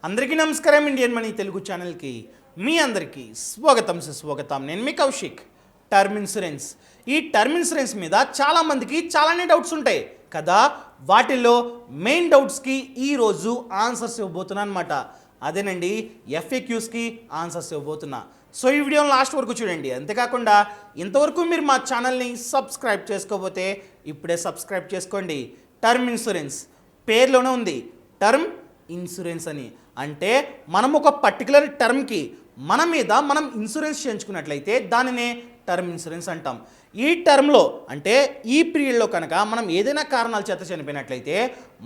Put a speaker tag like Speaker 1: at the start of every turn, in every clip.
Speaker 1: అందరికీ నమస్కారం. Indian money Telugu ఛానల్కి మీ అందరికీ స్వాగతం సుస్వాగతం. నేను మీ కౌశిక్. టర్మ్ ఇన్సూరెన్స్, ఈ టర్మ్ ఇన్సూరెన్స్ మీద చాలామందికి చాలానే డౌట్స్ ఉంటాయి కదా. వాటిల్లో మెయిన్ డౌట్స్కి ఈరోజు ఆన్సర్స్ ఇవ్వబోతున్నా అనమాట. అదేనండి, ఎఫ్ఏక్యూస్కి ఆన్సర్స్ ఇవ్వబోతున్నా. సో ఈ వీడియోని లాస్ట్ వరకు చూడండి. అంతేకాకుండా ఇంతవరకు మీరు మా ఛానల్ని సబ్స్క్రైబ్ చేసుకోకపోతే ఇప్పుడే సబ్స్క్రైబ్ చేసుకోండి. టర్మ్ ఇన్సూరెన్స్ పేరులోనే ఉంది, టర్మ్ ఇన్సూరెన్స్ అని. అంటే మనం ఒక పర్టికులర్ టర్మ్కి మన మీద మనం ఇన్సూరెన్స్ చేయించుకున్నట్లయితే దానినే టర్మ్ ఇన్సూరెన్స్ అంటాం. ఈ టర్మ్లో అంటే ఈ పీరియడ్లో కనుక మనం ఏదైనా కారణాల చేత చనిపోయినట్లయితే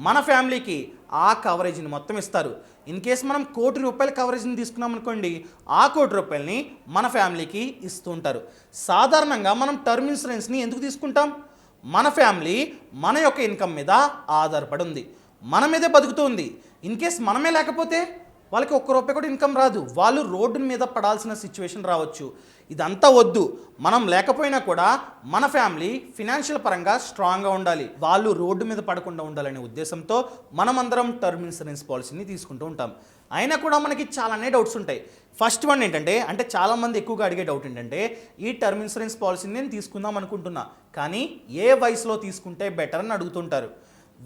Speaker 1: మన ఫ్యామిలీకి ఆ కవరేజ్ని మొత్తం ఇస్తారు. ఇన్ కేస్ మనం ₹1,00,00,000 కవరేజ్ని తీసుకున్నాం అనుకోండి, ఆ ₹1,00,00,000 మన ఫ్యామిలీకి ఇస్తూ ఉంటారు. సాధారణంగా మనం టర్మ్ ఇన్సూరెన్స్ని ఎందుకు తీసుకుంటాం? మన ఫ్యామిలీ మన యొక్క ఇన్కమ్ మీద ఆధారపడి ఉంది, మన మీదే బతుకుతుంది. ఇన్ కేస్ మనమే లేకపోతే వాళ్ళకి ₹1 కూడా ఇన్కమ్ రాదు, వాళ్ళు రోడ్డు మీద పడాల్సిన సిచ్యువేషన్ రావచ్చు. ఇదంతా వద్దు. మనం లేకపోయినా కూడా మన ఫ్యామిలీ ఫినాన్షియల్ పరంగా స్ట్రాంగ్గా ఉండాలి, వాళ్ళు రోడ్డు మీద పడకుండా ఉండాలనే ఉద్దేశంతో మనమందరం టర్మ్ ఇన్సూరెన్స్ పాలసీని తీసుకుంటూ ఉంటాం. అయినా కూడా మనకి చాలానే డౌట్స్ ఉంటాయి. ఫస్ట్ వన్ ఏంటంటే, చాలామంది ఎక్కువగా అడిగే డౌట్ ఏంటంటే, ఈ టర్మ్ ఇన్సూరెన్స్ పాలసీని నేను తీసుకుందాం అనుకుంటున్నా, కానీ ఏ వయసులో తీసుకుంటే బెటర్ అని అడుగుతుంటారు.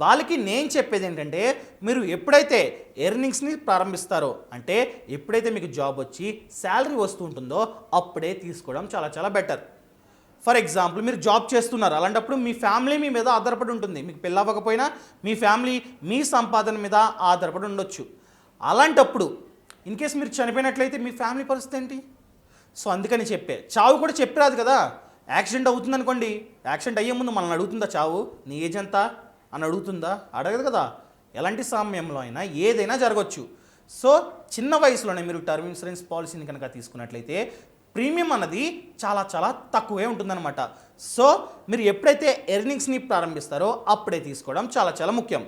Speaker 1: వాళ్ళకి నేను చెప్పేది ఏంటంటే, మీరు ఎప్పుడైతే ఎర్నింగ్స్ని ప్రారంభిస్తారో, అంటే ఎప్పుడైతే మీకు జాబ్ వచ్చి శాలరీ వస్తూ ఉంటుందో అప్పుడే తీసుకోవడం చాలా చాలా బెటర్. ఫర్ ఎగ్జాంపుల్, మీరు జాబ్ చేస్తున్నారు, అలాంటప్పుడు మీ ఫ్యామిలీ మీ మీద ఆధారపడి ఉంటుంది. మీకు పెళ్ళి అవ్వకపోయినా మీ ఫ్యామిలీ మీ సంపాదన మీద ఆధారపడి ఉండొచ్చు. అలాంటప్పుడు ఇన్ కేస్ మీరు చనిపోయినట్లయితే మీ ఫ్యామిలీ పరిస్థితి ఏంటి? సో అందుకని చావు కూడా చెప్పిరాదు కదా. యాక్సిడెంట్ అవుతుంది అనుకోండి, యాక్సిడెంట్ అయ్యే ముందు మనల్ని అడుగుతుందా చావు నీ ఏజ్ ఎంత అని అడుగుతుందా? అడగదు కదా. ఎలాంటి సమయంలో అయినా ఏదైనా జరగవచ్చు. సో చిన్న వయసులోనే మీరు టర్మ్ ఇన్సూరెన్స్ పాలసీని కనుక తీసుకున్నట్లయితే ప్రీమియం అన్నది చాలా చాలా తక్కువే ఉంటుందన్నమాట. సో మీరు ఎప్పుడైతే ఎర్నింగ్స్ని ప్రారంభిస్తారో అప్పుడే తీసుకోవడం చాలా చాలా ముఖ్యం.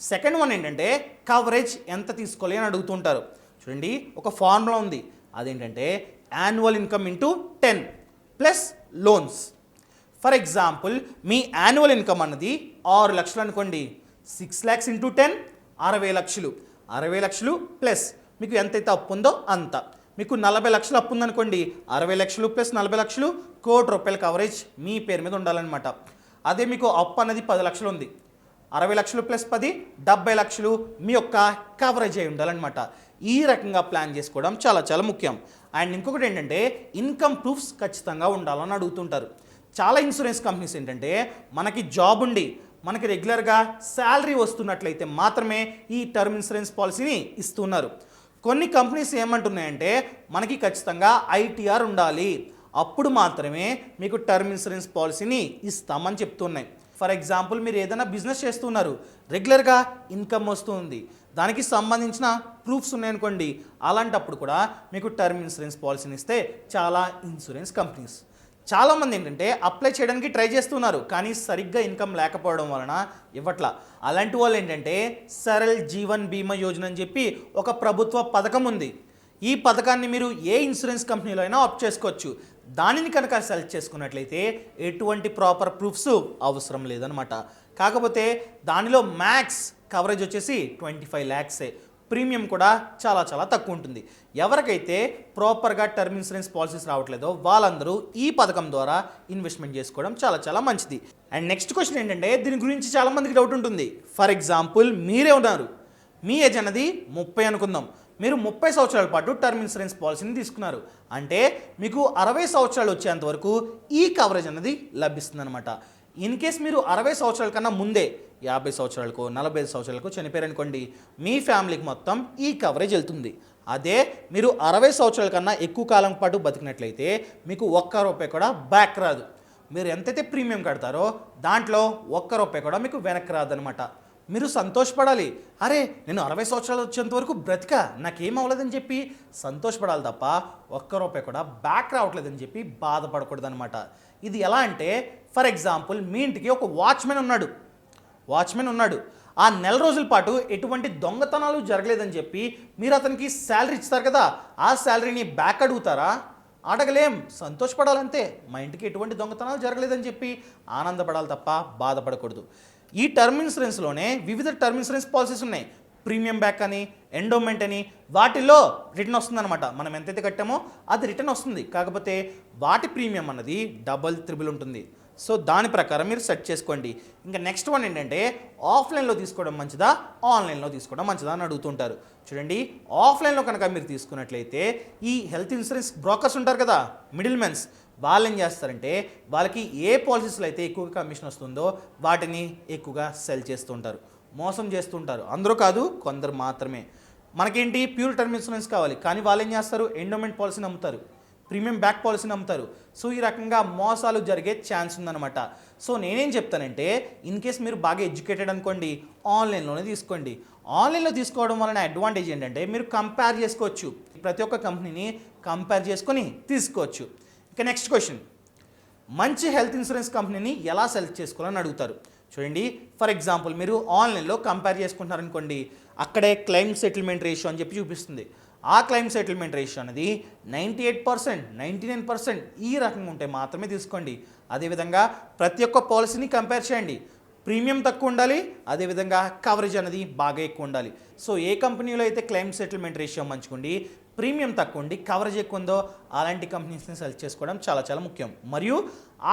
Speaker 1: సెకండ్ వన్ ఏంటంటే, కవరేజ్ ఎంత తీసుకోవాలి అని అడుగుతుంటారు. చూడండి, ఒక ఫార్ములా ఉంది. అదేంటంటే annual income into 10 plus loans. For example, me annual income అన్నది 6 లక్షలు అనుకోండి. 6 lakhs ఇంటూ 10 60 లక్షలు. 60 లక్షలు ప్లస్ మీకు ఎంతైతే అప్పు ఉందో అంత. మీకు 40 లక్షలు అప్పు ఉందనుకోండి, 60 లక్షలు ప్లస్ 40 లక్షలు ₹1,00,00,000 కవరేజ్ మీ పేరు మీద ఉండాలన్నమాట. అదే మీకు అప్పు అనేది 10 లక్షలు ఉంది, 60 లక్షలు ప్లస్ 10 70 లక్షలు మీ యొక్క కవరేజ్ అయి ఉండాలన్నమాట. ఈ రకంగా ప్లాన్ చేసుకోవడం చాలా చాలా ముఖ్యం. అండ్ ఇంకొకటి ఏంటంటే, ఇన్కమ్ ప్రూఫ్స్ ఖచ్చితంగా ఉండాలని అడుగుతుంటారు. చాలా ఇన్సూరెన్స్ కంపెనీస్ ఏంటంటే, మనకి జాబ్ ఉండి మనకి రెగ్యులర్గా శాలరీ వస్తున్నట్లయితే మాత్రమే ఈ టర్మ్ ఇన్సూరెన్స్ పాలసీని ఇస్తున్నారు. కొన్ని కంపెనీస్ ఏమంటున్నాయంటే, మనకి ఖచ్చితంగా ఐటీఆర్ ఉండాలి, అప్పుడు మాత్రమే మీకు టర్మ్ ఇన్సూరెన్స్ పాలసీని ఇస్తామని చెప్తున్నాయి. ఫర్ ఎగ్జాంపుల్, మీరు ఏదైనా బిజినెస్ చేస్తున్నారు, రెగ్యులర్గా ఇన్కమ్ వస్తుంది, దానికి సంబంధించిన ప్రూఫ్స్ ఉన్నాయనుకోండి, అలాంటప్పుడు కూడా మీకు టర్మ్ ఇన్సూరెన్స్ పాలసీని ఇస్తే చాలా ఇన్సూరెన్స్ కంపెనీస్. చాలామంది ఏంటంటే అప్లై చేయడానికి ట్రై చేస్తున్నారు, కానీ సరిగ్గా ఇన్కమ్ లేకపోవడం వలన ఇవ్వట్లా. అలాంటి వాళ్ళు ఏంటంటే, సరల్ జీవన్ బీమా యోజన అని చెప్పి ఒక ప్రభుత్వ పథకం ఉంది. ఈ పథకాన్ని మీరు ఏ ఇన్సూరెన్స్ కంపెనీలో అయినా ఆప్ట్ చేసుకోవచ్చు. దానిని కనుక సెలెక్ట్ చేసుకున్నట్లయితే ఎటువంటి ప్రాపర్ ప్రూఫ్స్ అవసరం లేదనమాట. కాకపోతే దానిలో మ్యాక్స్ కవరేజ్ వచ్చేసి 25 lakhs. ప్రీమియం కూడా చాలా చాలా తక్కువ ఉంటుంది. ఎవరికైతే ప్రాపర్గా టర్మ్ ఇన్సూరెన్స్ పాలసీస్ రావట్లేదో వాళ్ళందరూ ఈ పథకం ద్వారా ఇన్వెస్ట్మెంట్ చేసుకోవడం చాలా చాలా మంచిది. అండ్ నెక్స్ట్ క్వశ్చన్ ఏంటంటే, దీని గురించి చాలామందికి డౌట్ ఉంటుంది. ఫర్ ఎగ్జాంపుల్, మీరే ఉన్నారు, మీ ఏజ్ అనేది 30 అనుకుందాం. మీరు 30 సంవత్సరాల పాటు టర్మ్ ఇన్సూరెన్స్ పాలసీని తీసుకున్నారు అంటే మీకు 60 సంవత్సరాలు వచ్చేంత వరకు ఈ కవరేజ్ అనేది లభిస్తుంది అనమాట. ఇన్ కేస్ మీరు 60 సంవత్సరాల కన్నా ముందే 50 సంవత్సరాలకు 45 సంవత్సరాలకు చనిపోయారనుకోండి, మీ ఫ్యామిలీకి మొత్తం ఈ కవరేజ్ వెళ్తుంది. అదే మీరు 60 సంవత్సరాల కన్నా ఎక్కువ కాలం పాటు బతికినట్లయితే మీకు ₹1 కూడా బ్యాక్ రాదు. మీరు ఎంతైతే ప్రీమియం కడతారో దాంట్లో ₹1 కూడా మీకు వెనక్కి రాదనమాట. మీరు సంతోషపడాలి, అరే నేను 60 సంవత్సరాలు వచ్చేంత వరకు బ్రతికా, నాకేం అవ్వలేదని చెప్పి సంతోషపడాలి తప్ప ₹1 కూడా బ్యాక్ రావట్లేదని చెప్పి బాధపడకూడదు అనమాట. ఇది ఎలా అంటే, ఫర్ ఎగ్జాంపుల్, మీ ఇంటికి ఒక వాచ్మెన్ ఉన్నాడు. ఆ నెల రోజుల పాటు ఎటువంటి దొంగతనాలు జరగలేదని చెప్పి మీరు అతనికి శాలరీ ఇస్తారు కదా, ఆ శాలరీని బ్యాక్ అడుగుతారా? అడగలేం, సంతోషపడాలంతే. మా ఇంటికి ఎటువంటి దొంగతనాలు జరగలేదని చెప్పి ఆనందపడాలి తప్ప బాధపడకూడదు. ఈ టర్మ్ ఇన్సూరెన్స్లోనే వివిధ టర్మ్ ఇన్సూరెన్స్ పాలసీస్ ఉన్నాయి. ప్రీమియం బ్యాక్ అని, ఎండోమెంట్ అని వాటిల్లో రిటర్న్ వస్తుందన్నమాట. మనం ఎంతైతే కట్టామో అది రిటర్న్ వస్తుంది. కాకపోతే వాటి ప్రీమియం అన్నది డబల్ త్రిబుల్ ఉంటుంది. సో దాని ప్రకారం మీరు సెట్ చేసుకోండి. ఇంకా నెక్స్ట్ వన్ ఏంటంటే ఆఫ్లైన్లో తీసుకోవడం మంచిదా, ఆన్లైన్లో తీసుకోవడం మంచిదా అని అడుగుతుంటారు. చూడండి, ఆఫ్లైన్లో కనుక మీరు తీసుకున్నట్లయితే ఈ హెల్త్ ఇన్సూరెన్స్ బ్రోకర్స్ ఉంటారు కదా, మిడిల్ మెన్స్, వాళ్ళు ఏం చేస్తారంటే వాళ్ళకి ఏ పాలసీస్లో అయితే ఎక్కువగా కమిషన్ వస్తుందో వాటిని ఎక్కువగా సెల్ చేస్తుంటారు, మోసం చేస్తుంటారు. అందరూ కాదు, కొందరు మాత్రమే. మనకేంటి ప్యూర్ టర్మ్ ఇన్సూరెన్స్ కావాలి, కానీ వాళ్ళు ఏం చేస్తారు, ఎండోమెంట్ పాలసీని అమ్ముతారు, ప్రీమియం బ్యాక్ పాలసీని అమ్ముతారు. సో ఈ రకంగా మోసాలు జరిగే ఛాన్స్ ఉందన్నమాట. సో నేనేం చెప్తానంటే ఇన్ కేస్ మీరు బాగా ఎడ్యుకేటెడ్ అనుకోండి, ఆన్లైన్లోనే తీసుకోండి. ఆన్లైన్లో తీసుకోవడం వలన అడ్వాంటేజ్ ఏంటంటే మీరు కంపేర్ చేసుకోవచ్చు, ప్రతి ఒక్క కంపెనీని కంపేర్ చేసుకొని తీసుకోవచ్చు. ఇక నెక్స్ట్ క్వశ్చన్, మంచి హెల్త్ ఇన్సూరెన్స్ కంపెనీని ఎలా సెలెక్ట్ చేసుకోవాలని అడుగుతారు. చూడండి, ఫర్ ఎగ్జాంపుల్ మీరు ఆన్లైన్లో కంపేర్ చేసుకుంటున్నారనుకోండి, అక్కడే క్లెయిమ్ సెటిల్మెంట్ రేషియో అని చెప్పి చూపిస్తుంది. ఆ క్లెయిమ్ సెటిల్మెంట్ రేషియో అనేది 98%, 99% ఈ రకంగా ఉంటే మాత్రమే తీసుకోండి. అదేవిధంగా ప్రతి ఒక్క పాలసీని కంపేర్ చేయండి. ప్రీమియం తక్కువ ఉండాలి, అదేవిధంగా కవరేజ్ అనేది బాగా ఎక్కువ ఉండాలి. సో ఏ కంపెనీలో అయితే క్లెయిమ్ సెటిల్మెంట్ రేషియో మంచిగుండి, ప్రీమియం తక్కువ ఉండి కవరేజ్ ఎక్కువ ఉందో అలాంటి కంపెనీస్ని సెలెక్ట్ చేసుకోవడం చాలా చాలా ముఖ్యం. మరియు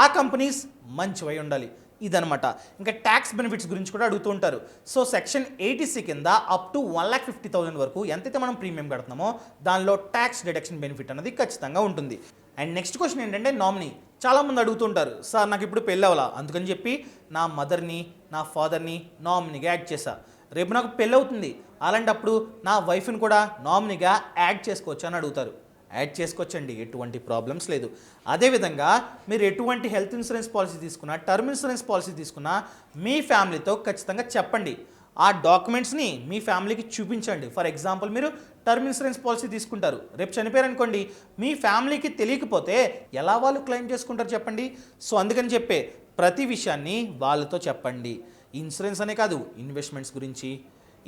Speaker 1: ఆ కంపెనీస్ మంచివై ఉండాలి. ఇదనమాట. ఇంకా ట్యాక్స్ బెనిఫిట్స్ గురించి కూడా అడుగుతూ ఉంటారు. సో సెక్షన్ 80C కింద అప్ టు 1,50,000 వరకు ఎంతైతే మనం ప్రీమియం కడుతున్నామో దానిలో ట్యాక్స్ డిడక్షన్ బెనిఫిట్ అనేది ఖచ్చితంగా ఉంటుంది. అండ్ నెక్స్ట్ క్వశ్చన్ ఏంటంటే నామినీ. చాలామంది అడుగుతుంటారు, సార్ నాకు ఇప్పుడు పెళ్ళి అవ్వాలా, అందుకని చెప్పి నా మదర్ని నా ఫాదర్ని నామినీగా యాడ్ చేశా, రేపు నాకు పెళ్ళి అవుతుంది, అలాంటప్పుడు నా వైఫ్ని కూడా నామినీగా యాడ్ చేసుకోవచ్చు అని అడుగుతారు. యాడ్ చేసుకోవచ్చండి, ఎటువంటి ప్రాబ్లమ్స్ లేదు. అదేవిధంగా మీరు ఎటువంటి హెల్త్ ఇన్సూరెన్స్ పాలసీ తీసుకున్నా, టర్మ్ ఇన్సూరెన్స్ పాలసీ తీసుకున్నా మీ ఫ్యామిలీతో ఖచ్చితంగా చెప్పండి. ఆ డాక్యుమెంట్స్ని మీ ఫ్యామిలీకి చూపించండి. ఫర్ ఎగ్జాంపుల్ మీరు టర్మ్ ఇన్సూరెన్స్ పాలసీ తీసుకుంటారు, రేపు చనిపోయారనుకోండి, మీ ఫ్యామిలీకి తెలియకపోతే ఎలా వాళ్ళు క్లెయిమ్ చేసుకుంటారు చెప్పండి. సో అందుకని చెప్పే ప్రతి విషయాన్ని వాళ్ళతో చెప్పండి. ఇన్సూరెన్స్ అనే కాదు, ఇన్వెస్ట్మెంట్స్ గురించి,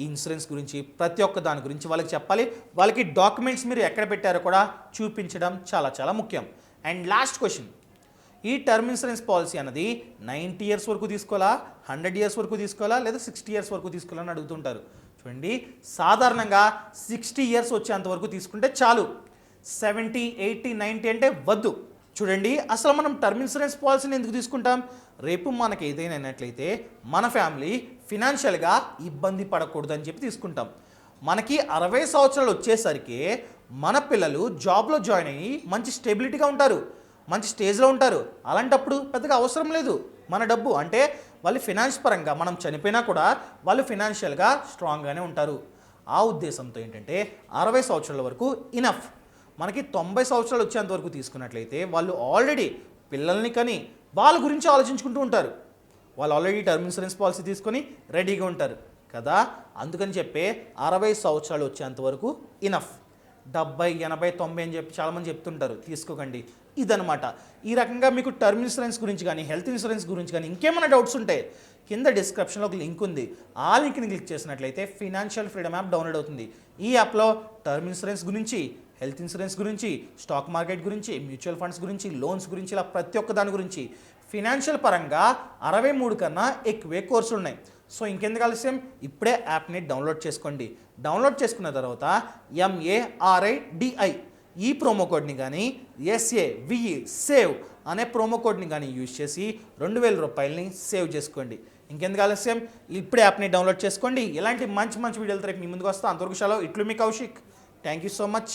Speaker 1: ఇన్సూరెన్స్ గురించి, ప్రతి ఒక్క దాని గురించి వాళ్ళకి చెప్పాలి. వాళ్ళకి డాక్యుమెంట్స్ మీరు ఎక్కడ పెట్టారో కూడా చూపించడం చాలా చాలా ముఖ్యం. అండ్ లాస్ట్ క్వశ్చన్, ఈ టర్మ్ ఇన్సూరెన్స్ పాలసీ అనేది 90 years వరకు తీసుకోవాలా, 100 years వరకు తీసుకోవాలా, లేదా 60 years వరకు తీసుకోవాలని అడుగుతుంటారు. చూడండి, సాధారణంగా 60 years వచ్చేంత వరకు తీసుకుంటే చాలు. 70, 80, 90 అంటే వద్దు. చూడండి, అసలు మనం టర్మ్ ఇన్సూరెన్స్ పాలసీని ఎందుకు తీసుకుంటాం? రేపు మనకి ఏదైనా అయినట్లయితే మన ఫ్యామిలీ ఫినాన్షియల్గా ఇబ్బంది పడకూడదు అని చెప్పి తీసుకుంటాం. మనకి 60 సంవత్సరాలు వచ్చేసరికి మన పిల్లలు జాబ్లో జాయిన్ అయ్యి మంచి స్టెబిలిటీగా ఉంటారు, మంచి స్టేజ్లో ఉంటారు. అలాంటప్పుడు పెద్దగా అవసరం లేదు మన డబ్బు. అంటే వాళ్ళు ఫినాన్స్ పరంగా మనం చనిపోయినా కూడా వాళ్ళు ఫినాన్షియల్గా స్ట్రాంగ్గానే ఉంటారు. ఆ ఉద్దేశంతో ఏంటంటే 60 సంవత్సరాల వరకు ఇనఫ్. మనకి 90 సంవత్సరాలు వచ్చేంత వరకు తీసుకున్నట్లయితే వాళ్ళు ఆల్రెడీ పిల్లల్ని కని వాళ్ళ గురించి ఆలోచించుకుంటూ ఉంటారు. వాళ్ళు ఆల్రెడీ టర్మ్ ఇన్సూరెన్స్ పాలసీ తీసుకొని రెడీగా ఉంటారు కదా. అందుకని చెప్పే 60 సంవత్సరాలు వచ్చేంత వరకు ఇనఫ్. 70, 80, 90 అని చెప్పి చాలామంది చెప్తుంటారు, తీసుకోకండి. ఇదనమాట. ఈ రకంగా మీకు టర్మ్ ఇన్సూరెన్స్ గురించి కానీ హెల్త్ ఇన్సూరెన్స్ గురించి కానీ ఇంకేమైనా డౌట్స్ ఉంటే కింద డిస్క్రిప్షన్లో ఒక లింక్ ఉంది. ఆ లింక్ని క్లిక్ చేసినట్లయితే ఫినాన్షియల్ ఫ్రీడమ్ యాప్ డౌన్లోడ్ అవుతుంది. ఈ యాప్లో టర్మ్ ఇన్సూరెన్స్ గురించి, హెల్త్ ఇన్సూరెన్స్ గురించి, స్టాక్ మార్కెట్ గురించి, మ్యూచువల్ ఫండ్స్ గురించి, లోన్స్ గురించి, ఇలా ప్రతి ఒక్క దాని గురించి ఫినాన్షియల్ పరంగా 63 కన్నా ఎక్కువే కోర్సులు ఉన్నాయి. సో ఇంకెందుకు ఆలస్యం, ఇప్పుడే యాప్ని డౌన్లోడ్ చేసుకోండి. డౌన్లోడ్ చేసుకున్న తర్వాత MARIDI ఈ ప్రోమో కోడ్ని కానీ SAVE సేవ్ అనే ప్రోమో కోడ్ని కానీ యూజ్ చేసి 2,000 రూపాయలని సేవ్ చేసుకోండి. ఇంకెందుకు ఆలస్యం, ఇప్పుడే యాప్ని డౌన్లోడ్ చేసుకోండి. ఇలాంటి మంచి మంచి వీడియోలతో రేపు మీ ముందుకు వస్తా. అంతవరకు సెలవు. ఇట్లు మీ Kaushik. Thank you so much.